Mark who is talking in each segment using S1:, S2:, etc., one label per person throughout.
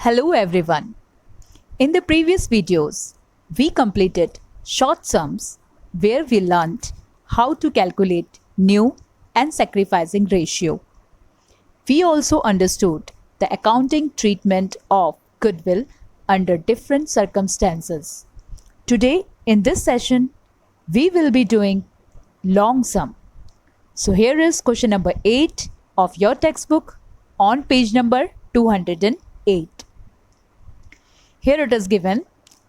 S1: Hello everyone. In the previous videos, we completed short sums where we learnt how to calculate new and sacrificing ratio. We also understood the accounting treatment of goodwill under different circumstances. Today in this session, we will be doing long sum. So here is question number 8 of your textbook on page number 208. Here it is given,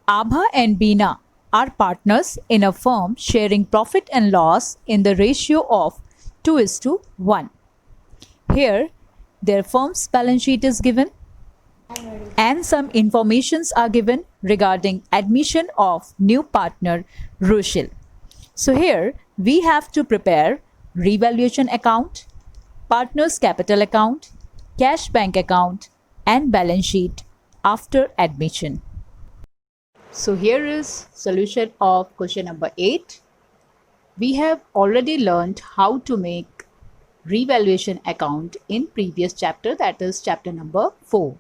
S1: Abha and Beena are partners in a firm sharing profit and loss in the ratio of 2:1. Here, their firm's balance sheet is given and some informations are given regarding admission of new partner Rushil. So here we have to prepare revaluation account, partner's capital account, cash bank account and balance sheet after admission. So here is solution of question number 8. We have already learned how to make revaluation account in previous chapter, that is chapter number 4.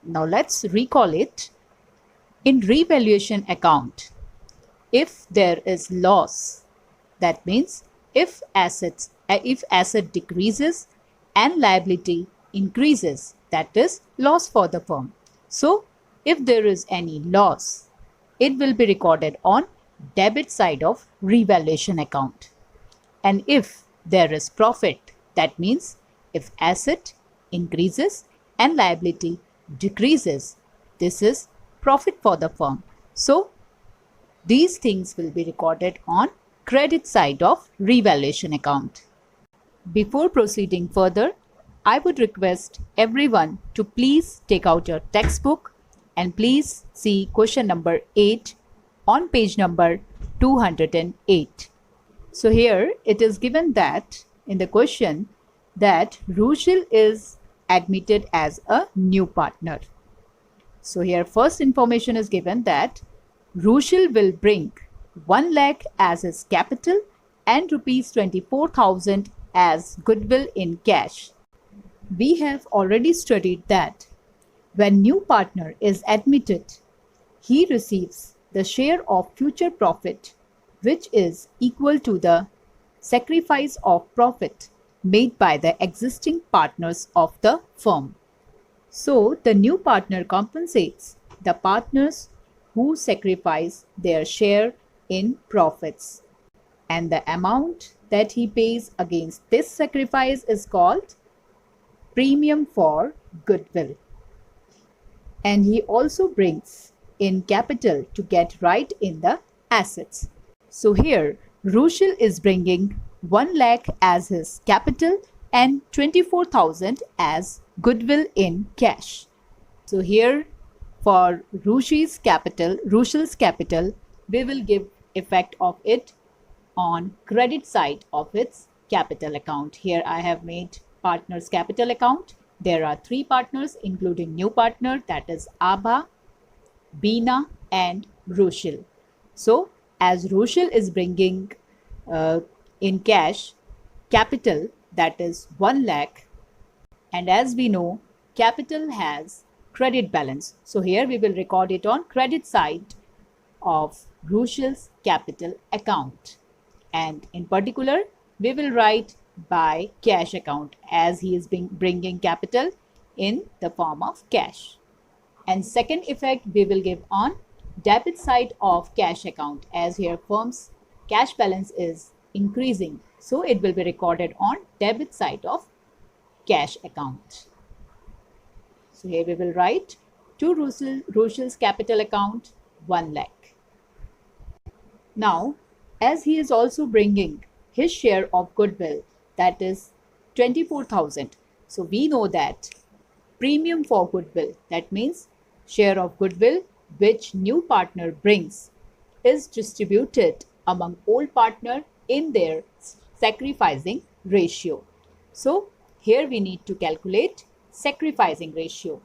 S1: Now let's recall it. In revaluation account, if there is loss, that means if asset decreases and liability increases, that is loss for the firm. So if there is any loss, it will be recorded on debit side of revaluation account. And if there is profit, that means if asset increases and liability decreases, this is profit for the firm. So these things will be recorded on credit side of revaluation account. Before proceeding further, I would request everyone to please take out your textbook and please see question number 8 on page number 208. So here it is given that in the question that Rushil is admitted as a new partner. So here first information is given that Rushil will bring 1 lakh as his capital and rupees 24,000 as goodwill in cash. We have already studied that when new partner is admitted, he receives the share of future profit which is equal to the sacrifice of profit made by the existing partners of the firm. So the new partner compensates the partners who sacrifice their share in profits, and the amount that he pays against this sacrifice is called premium for goodwill. And he also brings in capital to get right in the assets. So here Rushil is bringing 1 lakh as his capital and 24,000 as goodwill in cash. So here for Rushil's capital, we will give effect of it on credit side of its capital account. Here I have made partner's capital account. There are 3 partners including new partner, that is Abha, Beena and Rushil. So as Rushil is bringing in cash capital, that is 1 lakh, and as we know capital has credit balance, so here we will record it on credit side of Rushil's capital account, and in particular we will write by cash account as he is bringing capital in the form of cash. And second effect we will give on debit side of cash account, as here firm's cash balance is increasing, so it will be recorded on debit side of cash account. So here we will write to Rushil's capital account 1 lakh. Now as he is also bringing his share of goodwill, that is 24,000, so we know that premium for goodwill, that means share of goodwill which new partner brings, is distributed among old partner in their sacrificing ratio. So here we need to calculate sacrificing ratio.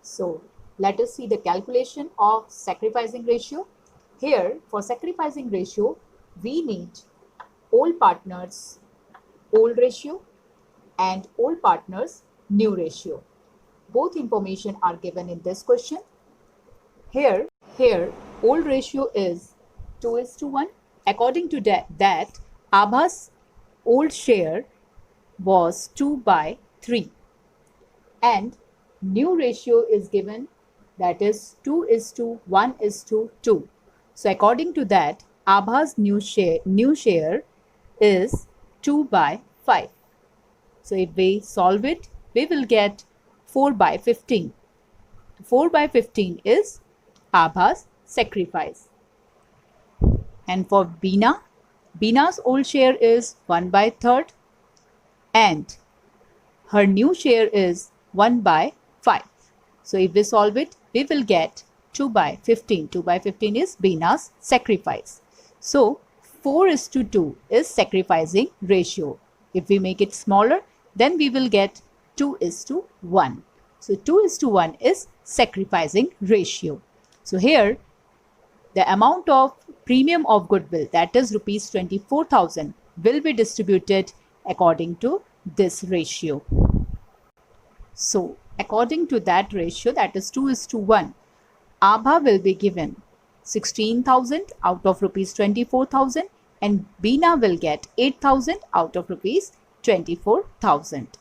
S1: So let us see the calculation of sacrificing ratio. Here for sacrificing ratio we need old partners old ratio and old partners new ratio. Both information are given in this question. Here, old ratio is 2:1. According to that, Abha's old share was 2/3, and new ratio is given, that is 2:1:2. So according to that, Abha's new share is 2/5. So if we solve it, we will get 4/15. 4/15 is Abha's sacrifice. And for Bina's old share is 1/3, and her new share is 1/5. So if we solve it, we will get 2/15. 2/15 is Bina's sacrifice. So 4:2 is sacrificing ratio. If we make it smaller, then we will get 2:1. So 2:1 is sacrificing ratio. So here, the amount of premium of goodwill, that is rupees 24,000, will be distributed according to this ratio. So according to that ratio, that is 2:1, Abha will be given 16,000 out of rupees 24,000, and Bina will get 8,000 out of rupees 24,000.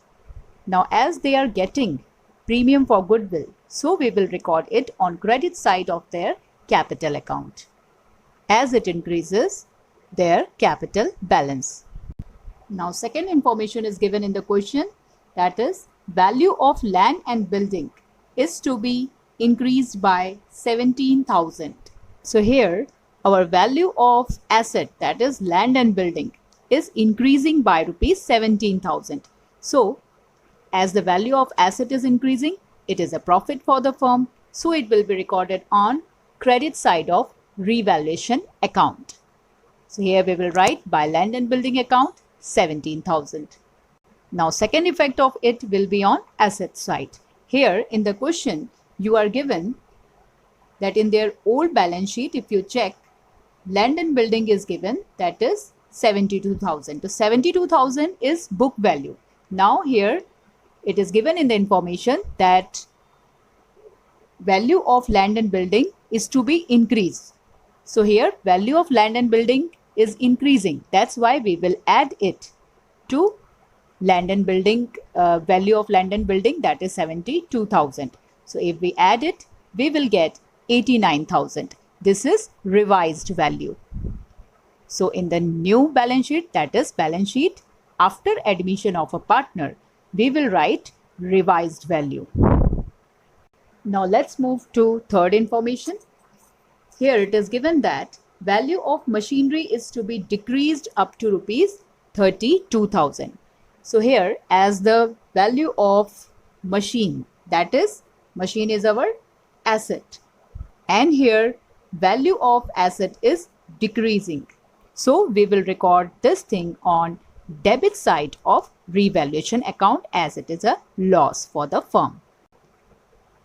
S1: Now as they are getting premium for goodwill, so we will record it on credit side of their capital account, as it increases their capital balance. Now second information is given in the question, that is value of land and building is to be increased by 17,000. So here our value of asset, that is land and building, is increasing by rupees 17,000. So as the value of asset is increasing, it is a profit for the firm, so it will be recorded on credit side of revaluation account. So here we will write by land and building account 17,000. Now second effect of it will be on asset side. Here in the question you are given that in their old balance sheet, if you check, land and building is given, that is 72,000. So 72,000 is book value. Now here it is given in the information that value of land and building is to be increased. So here value of land and building is increasing. That's why we will add it to land and building, value of land and building, that is 72,000. So if we add it, we will get 89,000. This is revised value. So in the new balance sheet, that is balance sheet after admission of a partner, we will write revised value. Now let's move to third information. Here it is given that value of machinery is to be decreased up to rupees 32,000. So here, as the value of machine, that is machine is our asset, and here value of asset is decreasing. So we will record this thing on debit side of revaluation account, as it is a loss for the firm.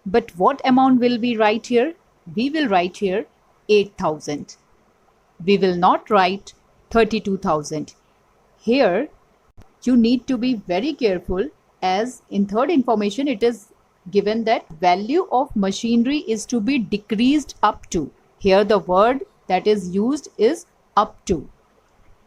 S1: But what amount will we write here? We will write here 8,000. We will not write 32,000. Here you need to be very careful, as in third information it is given that value of machinery is to be decreased up to. Here the word that is used is up to.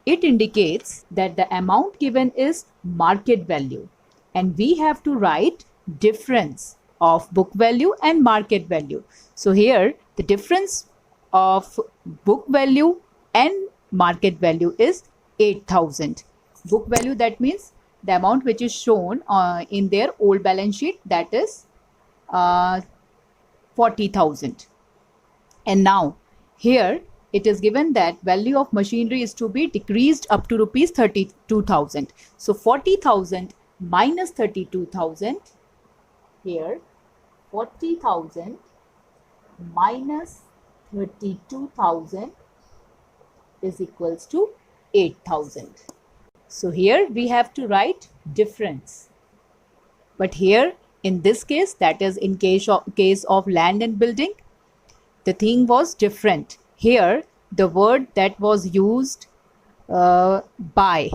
S1: It indicates that the amount given is market value, and we have to write difference of book value and market value. So here the difference of book value and market value is 8,000. Book value, that means the amount which is shown in their old balance sheet, that is 40,000. And now here it is given that value of machinery is to be decreased up to rupees 32,000. So 40,000 minus 32,000, here 40,000 minus 32,000 is equals to 8,000. So here we have to write difference. But here in this case, that is in case of land and building, the thing was different. Here the word that was used by,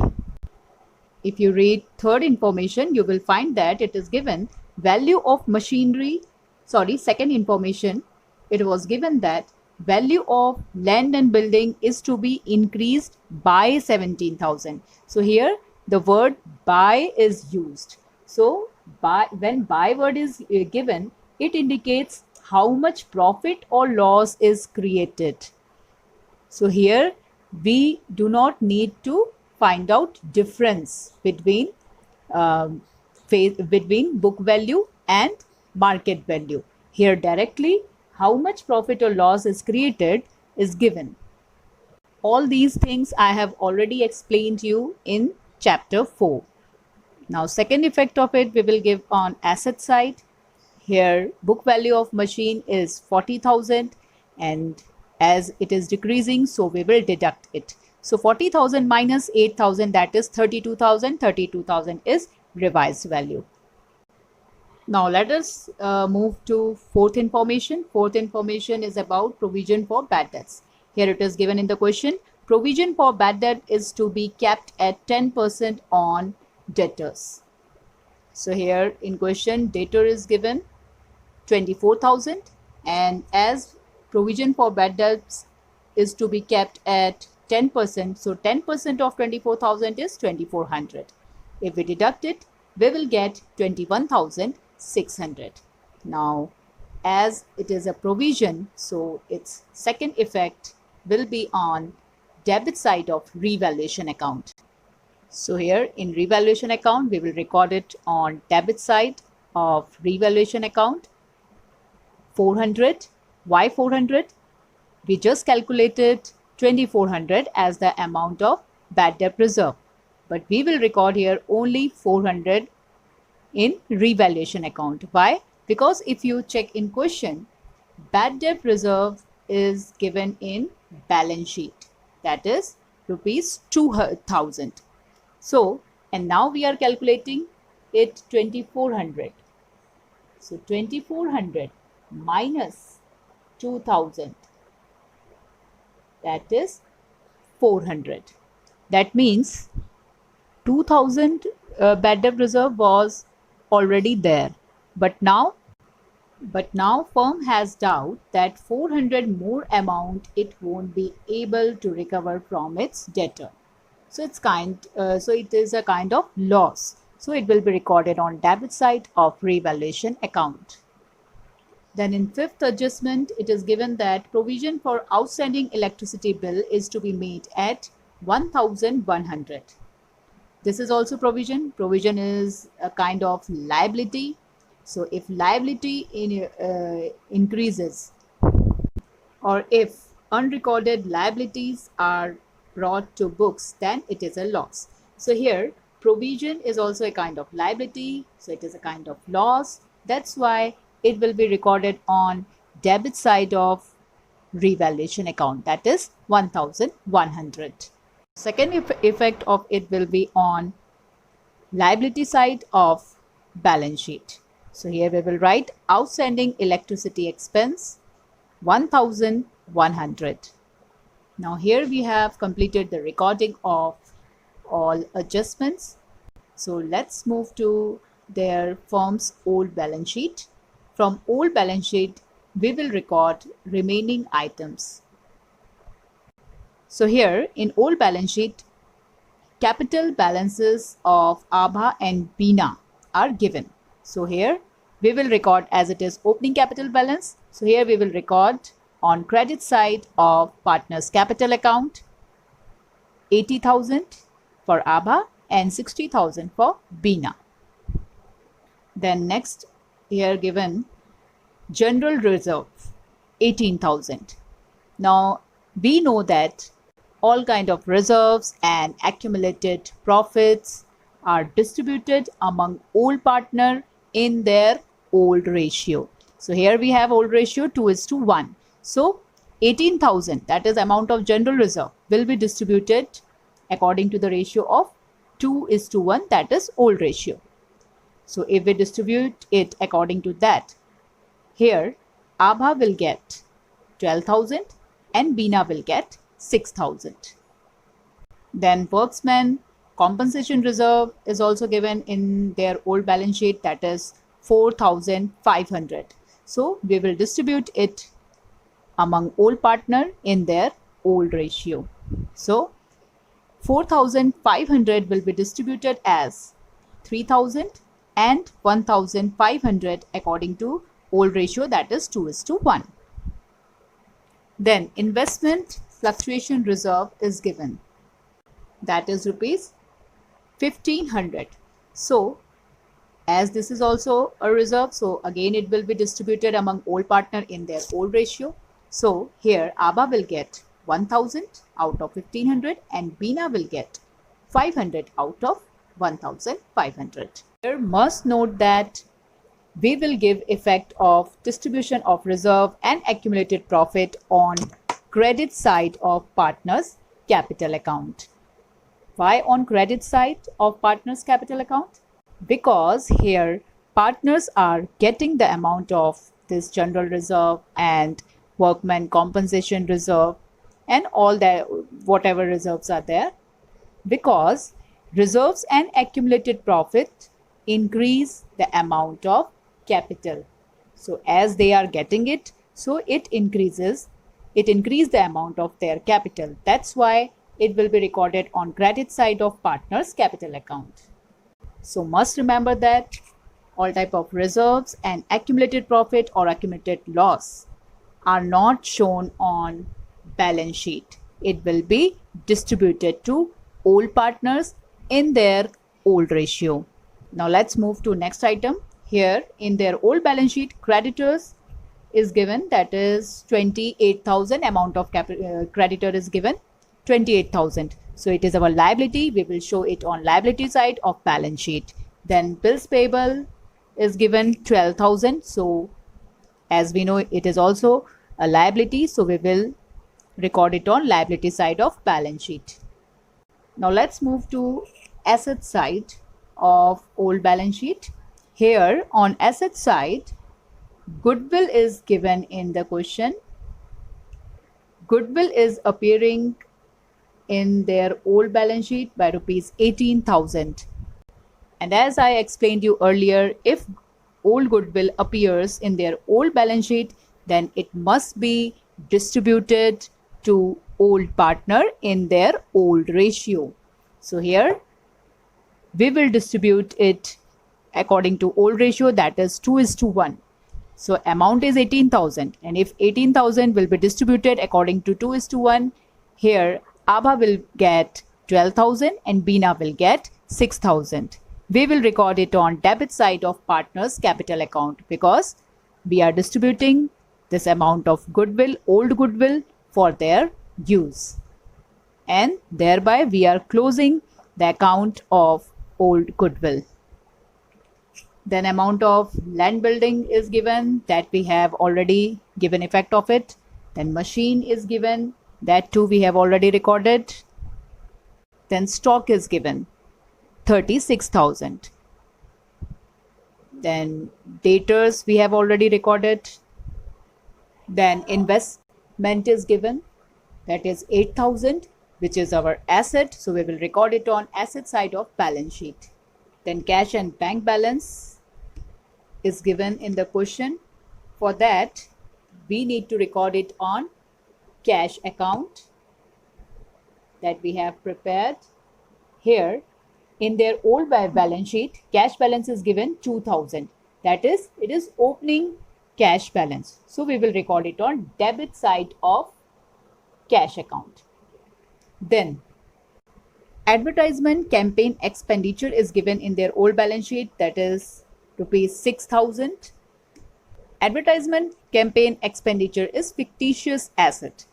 S1: if you read third information, you will find that it is given value of machinery. Sorry, second information, it was given that value of land and building is to be increased by 17,000. So here the word by is used. So by, when by word is given, it indicates how much profit or loss is created. So here we do not need to find out difference between between book value and market value. Here directly how much profit or loss is created is given. All these things I have already explained you in chapter 4. Now second effect of it we will give on asset side. Here book value of machine is 40,000 and as it is decreasing, so we will deduct it. So 40,000 minus 8,000, that is 32,000. 32,000 is revised value. Now let us move to fourth information. Fourth information is about provision for bad debts. Here it is given in the question. Provision for bad debt is to be kept at 10% on debtors. So here in question, debtor is given 24,000 and as provision for bad debts is to be kept at 10%. So 10% of 24,000 is 2,400. If we deduct it, we will get 21,600. Now, as it is a provision, so its second effect will be on debit side of revaluation account. So here in revaluation account, we will record it on debit side of revaluation account. 400. Why 400? We just calculated 2,400 as the amount of bad debt reserve. But we will record here only 400 in revaluation account. Why? Because if you check in question, bad debt reserve is given in balance sheet. That is rupees 2,000. So, and now we are calculating it 2,400. So 2,400 minus 2,000, that is 400. That means 2,000 bad debt reserve was already there, but now firm has doubt that 400 more amount it won't be able to recover from its debtor. So it is a kind of loss. So it will be recorded on debit side of revaluation account. Then in fifth adjustment, it is given that provision for outstanding electricity bill is to be made at 1,100. This is also provision. Provision is a kind of liability. So if liability increases or if unrecorded liabilities are brought to books, then it is a loss. So here provision is also a kind of liability. So it is a kind of loss. That's why it will be recorded on debit side of revaluation account, that is 1,100. Second effect of it will be on liability side of balance sheet. So here we will write outstanding electricity expense 1,100. Now here we have completed the recording of all adjustments. So let's move to their firm's old balance sheet. From old balance sheet, we will record remaining items. So here in old balance sheet, capital balances of Abha and Bina are given. So here we will record as it is opening capital balance. So here we will record on credit side of partners capital account 80,000 for Abha and 60,000 for Bina. Then next here given general reserve 18,000. Now we know that all kind of reserves and accumulated profits are distributed among all partner in their old ratio. So here we have old ratio 2:1. So 18,000, that is amount of general reserve, will be distributed according to the ratio of 2:1, that is old ratio. So if we distribute it according to that, here Abha will get 12,000 and Bina will get 6,000. Then workmen, compensation reserve is also given in their old balance sheet, that is 4,500. So we will distribute it among all partner in their old ratio. So 4,500 will be distributed as 3,000 and 1,500 according to old ratio, that is 2:1. Then investment fluctuation reserve is given, that is rupees 1,500. So as this is also a reserve, so again it will be distributed among all partner in their old ratio. So here ABA will get 1,000 out of 1,500 and Bina will get 500 out of 1,500. Here must note that we will give effect of distribution of reserve and accumulated profit on credit side of partners capital account. Why on credit side of partners capital account? Because here partners are getting the amount of this general reserve and workman compensation reserve and all that whatever reserves are there, because reserves and accumulated profit increase the amount of capital. So as they are getting it, so it increases the amount of their capital. That's why it will be recorded on credit side of partners capital account. So must remember that all type of reserves and accumulated profit or accumulated loss are not shown on balance sheet. It will be distributed to all partners in their old ratio. Now let's move to next item. Here in their old balance sheet, creditors is given, that is 28,000. Amount of creditor is given 28,000. So it is our liability. We will show it on liability side of balance sheet. Then bills payable is given 12,000. So as we know, it is also a liability. So we will record it on liability side of balance sheet. Now let's move to asset side of old balance sheet. Here on asset side, goodwill is given in the question. Goodwill is appearing in their old balance sheet by rupees 18,000. And as I explained you earlier, if old goodwill appears in their old balance sheet, then it must be distributed to old partner in their old ratio. So here we will distribute it according to old ratio, that is 2:1. So amount is 18,000, and if 18,000 will be distributed according to 2:1, here ABA will get 12,000 and Bina will get 6,000. We will record it on debit side of partners capital account because we are distributing this amount of goodwill, old goodwill, for their use, and thereby we are closing the account of old goodwill. Then amount of land building is given, that we have already given effect of it. Then machine is given, that too we have already recorded. Then stock is given 36,000. Then debtors we have already recorded. Then investment is given, that is 8,000, which is our asset. So we will record it on asset side of balance sheet. Then cash and bank balance is given in the question. For that, we need to record it on cash account that we have prepared. Here in their old balance sheet, cash balance is given 2,000. That is, it is opening cash balance. So we will record it on debit side of cash account. Then advertisement campaign expenditure is given in their old balance sheet, that is rupees 6,000. Advertisement campaign expenditure is fictitious asset.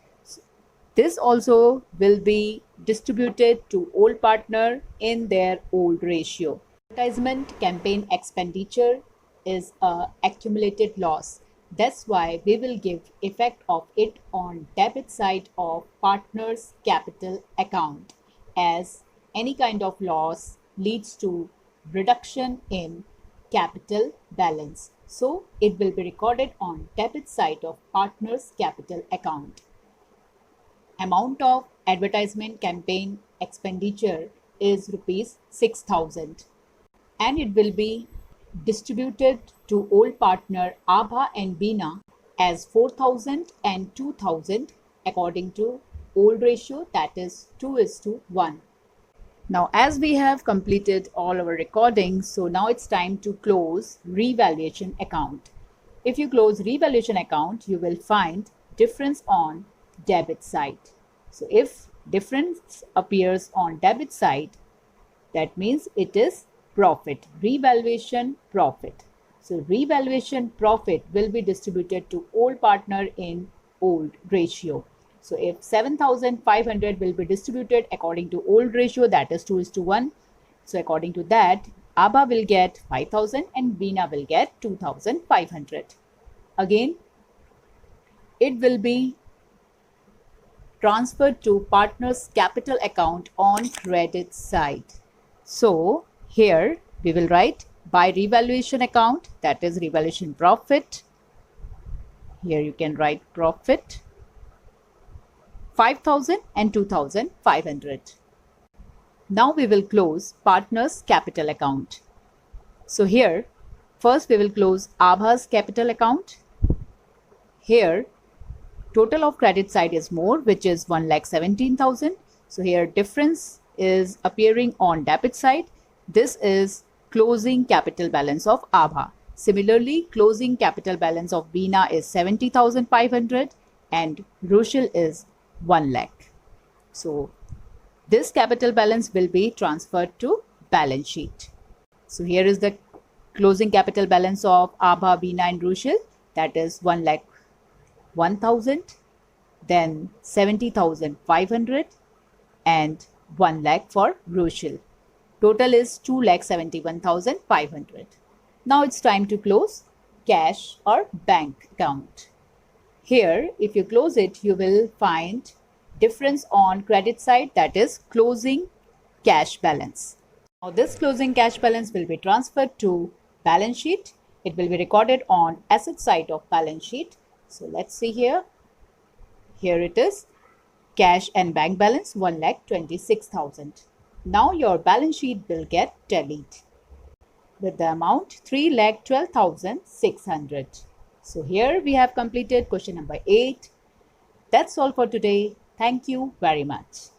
S1: This also will be distributed to old partner in their old ratio. Advertisement campaign expenditure is a accumulated loss. That's why we will give effect of it on debit side of partners capital account, as any kind of loss leads to reduction in capital balance. So it will be recorded on debit side of partners capital account. Amount of advertisement campaign expenditure is rupees 6,000 and it will be distributed to old partner Abha and Beena as 4,000 and 2,000 according to old ratio, that is 2:1. Now, as we have completed all our recordings, so now it's time to close revaluation account. If you close revaluation account, you will find difference on debit side. So if difference appears on debit side, that means it is profit, revaluation profit. So revaluation profit will be distributed to old partner in old ratio. So if 7,500 will be distributed according to old ratio, that is 2:1. So according to that, Abha will get 5,000 and Beena will get 2,500. Again, it will be transferred to partner's capital account on credit side. So here we will write by revaluation account, that is revaluation profit. Here you can write profit 5,000 and 2,500. Now we will close partner's capital account. So here first we will close Abha's capital account. Here total of credit side is more, which is 1,17,000. So here difference is appearing on debit side. This is closing capital balance of Abha. Similarly, closing capital balance of Beena is 70,500 and Rushil is 1 lakh. So this capital balance will be transferred to balance sheet. So here is the closing capital balance of Abha, Beena and Rushil, that is 1,01,000, then 70,500 and 1 lakh for Rushil. Total is 2,71,500. Now it's time to close cash or bank account. Here, if you close it, you will find difference on credit side, that is closing cash balance. Now this closing cash balance will be transferred to balance sheet. It will be recorded on asset side of balance sheet. So let's see here. Here it is. Cash and bank balance 1,26,000. Now your balance sheet will get tallied with the amount 3,12,600. So here we have completed question number 8. That's all for today. Thank you very much.